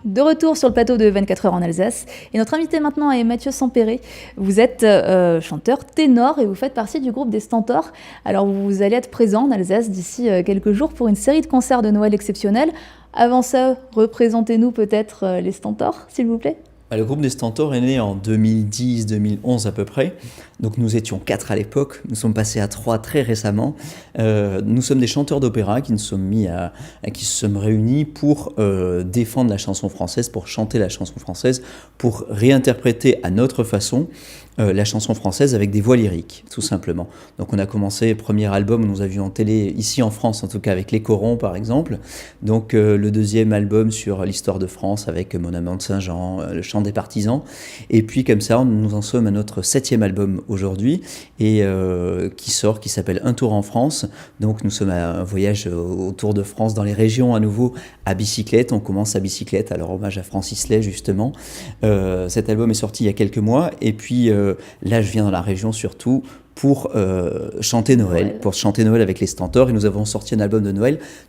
De retour sur le plateau de 24 heures en Alsace. Et notre invité maintenant est Mathieu Sampéré. Vous êtes chanteur ténor et vous faites partie du groupe des Stentors. Alors vous allez être présent en Alsace d'ici quelques jours pour une série de concerts de Noël exceptionnels. Avant ça, représentez-nous peut-être les Stentors, s'il vous plaît. Le groupe des Stentors est né en 2010-2011 à peu près. Donc nous étions 4 à l'époque, nous sommes passés à 3 très récemment. Nous sommes des chanteurs d'opéra qui se sommes réunis pour défendre la chanson française, pour chanter la chanson française, pour réinterpréter à notre façon la chanson française avec des voix lyriques, tout simplement. Donc on a commencé, premier album, nous avions en télé, ici en France en tout cas, avec Les Corons par exemple. Donc le deuxième album sur l'histoire de France avec Mon amant de Saint-Jean, Le chant des partisans. Et puis comme ça, nous en sommes à notre 7e album aujourd'hui, et qui s'appelle Un tour en France. Donc nous sommes à un voyage autour de France, dans les régions à nouveau, à bicyclette. On commence à bicyclette, alors hommage à Francis Lay justement. Cet album est sorti il y a quelques mois, et puis là je viens dans la région surtout pour chanter Noël, pour chanter Noël avec les Stentors, et nous avons sorti un album de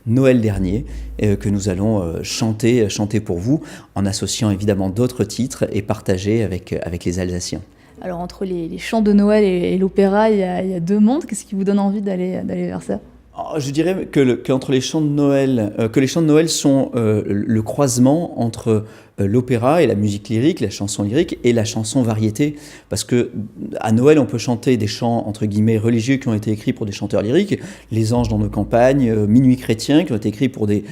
Noël dernier, que nous allons chanter pour vous, en associant évidemment d'autres titres et partager avec les Alsaciens. Alors entre les chants de Noël et l'opéra, il y a deux mondes. Qu'est-ce qui vous donne envie d'aller vers ça ? Je dirais qu'entre les chants de Noël, que les chants de Noël sont le croisement entre l'opéra et la musique lyrique, la chanson lyrique et la chanson variété, parce que à Noël on peut chanter des chants entre guillemets religieux qui ont été écrits pour des chanteurs lyriques, Les Anges dans nos campagnes, Minuit chrétien qui ont été écrits pour des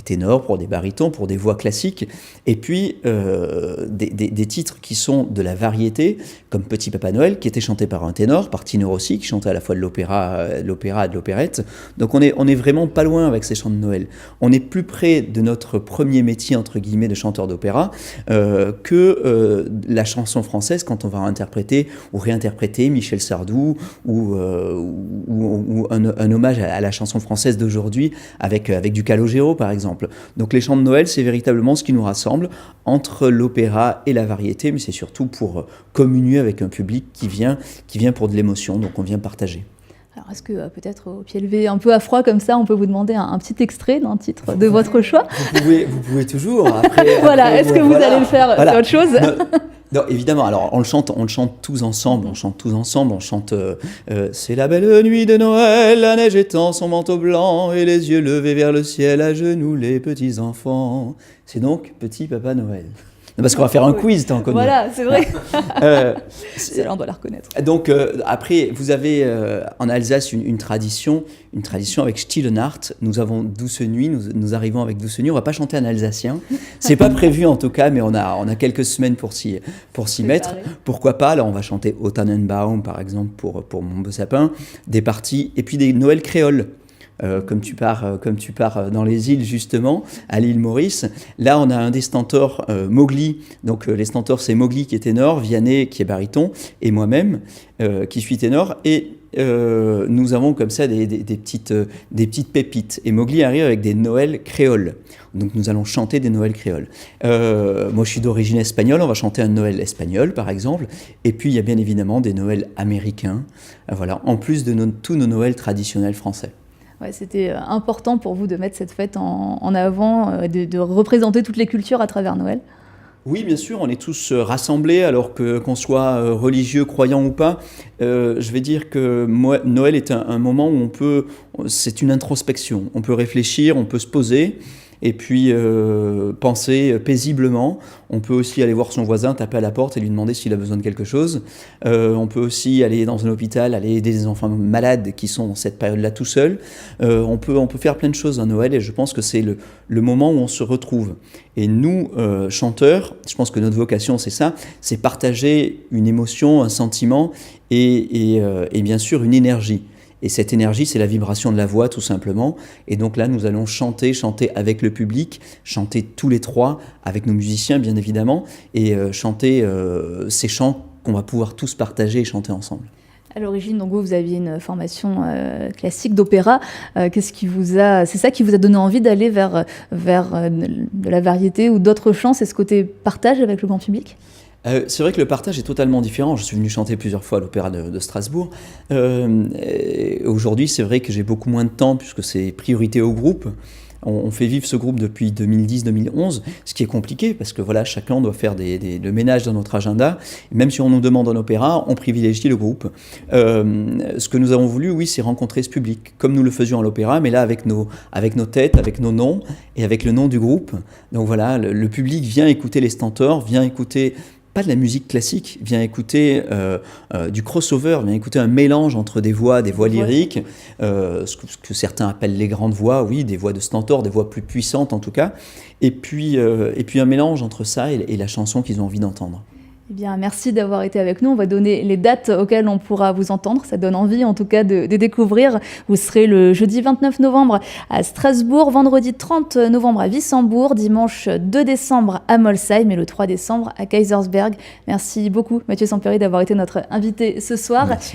ténors, pour des barytons, pour des voix classiques, et puis des titres qui sont de la variété, comme Petit Papa Noël qui était chanté par un ténor, par Tino Rossi qui chantait à la fois de l'opéra et de l'opérette. Donc on est vraiment pas loin avec ces chants de Noël. On est plus près de notre premier métier entre guillemets de chanteur d'opéra que la chanson française quand on va interpréter ou réinterpréter Michel Sardou ou un hommage à la chanson française d'aujourd'hui avec du Calogero par exemple. Donc les chants de Noël, c'est véritablement ce qui nous rassemble entre l'opéra et la variété, mais c'est surtout pour communier avec un public qui vient pour de l'émotion, donc on vient partager. Alors, est-ce que peut-être au pied levé, un peu à froid comme ça, on peut vous demander un petit extrait d'un titre de votre choix ? Vous pouvez toujours. Voilà, est-ce que vous allez le faire ? C'est autre chose ? Non, évidemment. Alors, on le chante tous ensemble. On chante c'est la belle nuit de Noël, la neige étend son manteau blanc et les yeux levés vers le ciel, à genoux les petits enfants. C'est donc Petit Papa Noël. Parce qu'on va faire un quiz, tant qu'on Voilà, c'est vrai. Celle-là, on doit la reconnaître. Donc, après, vous avez en Alsace une tradition avec Stille Nacht. Nous avons Douce Nuit, nous arrivons avec Douce Nuit. On ne va pas chanter en alsacien. C'est pas prévu en tout cas, mais on a quelques semaines pour s'y mettre. Pareil. Pourquoi pas ? Là, on va chanter O Tannenbaum, par exemple, pour Mon beau sapin. Des parties, et puis des Noëls créoles. Comme tu pars dans les îles justement, à l'île Maurice. Là, on a un des Stentors, Mowgli. Donc les Stentors, c'est Mowgli qui est ténor, Vianney qui est baryton, et moi-même qui suis ténor. Et nous avons comme ça des petites pépites. Et Mowgli arrive avec des Noëls créoles. Donc nous allons chanter des Noëls créoles. Moi, je suis d'origine espagnole. On va chanter un Noël espagnol, par exemple. Et puis, il y a bien évidemment des Noëls américains. Voilà, en plus de tous nos Noëls traditionnels français. Ouais, c'était important pour vous de mettre cette fête en avant, de représenter toutes les cultures à travers Noël. Oui, bien sûr, on est tous rassemblés, alors qu'on soit religieux, croyant ou pas. Je vais dire que Noël est un moment où c'est une introspection. On peut réfléchir, on peut se poser, et puis penser paisiblement. On peut aussi aller voir son voisin, taper à la porte et lui demander s'il a besoin de quelque chose. On peut aussi aller dans un hôpital, aller aider des enfants malades qui sont dans cette période-là tout seuls. On peut faire plein de choses à Noël, et je pense que c'est le moment où on se retrouve. Et nous, chanteurs, je pense que notre vocation, c'est ça, c'est partager une émotion, un sentiment et bien sûr une énergie. Et cette énergie, c'est la vibration de la voix, tout simplement. Et donc là, nous allons chanter avec le public, chanter tous les trois, avec nos musiciens, bien évidemment, et chanter ces chants qu'on va pouvoir tous partager et chanter ensemble. À l'origine, donc vous aviez une formation classique d'opéra. C'est ça qui vous a donné envie d'aller vers de la variété ou d'autres chants, c'est ce côté partage avec le grand public ? C'est vrai que le partage est totalement différent. Je suis venu chanter plusieurs fois à l'Opéra de Strasbourg. Aujourd'hui, c'est vrai que j'ai beaucoup moins de temps puisque c'est priorité au groupe. On fait vivre ce groupe depuis 2010-2011, ce qui est compliqué parce que voilà, chacun doit faire le ménage dans notre agenda. Et même si on nous demande un opéra, on privilégie le groupe. Ce que nous avons voulu, oui, c'est rencontrer ce public, comme nous le faisions à l'opéra, mais là avec nos têtes, avec nos noms et avec le nom du groupe. Donc voilà, le public vient écouter les Stentors, vient écouter pas de la musique classique, vient écouter du crossover, vient écouter un mélange entre des voix lyriques, ce que certains appellent les grandes voix, oui, des voix de Stentor, des voix plus puissantes en tout cas, et puis un mélange entre ça et la chanson qu'ils ont envie d'entendre. Eh bien, merci d'avoir été avec nous. On va donner les dates auxquelles on pourra vous entendre. Ça donne envie, en tout cas, de découvrir. Vous serez le jeudi 29 novembre à Strasbourg, vendredi 30 novembre à Wissembourg, dimanche 2 décembre à Molsheim et le 3 décembre à Kaysersberg. Merci beaucoup, Mathieu Samperi, d'avoir été notre invité ce soir. Merci.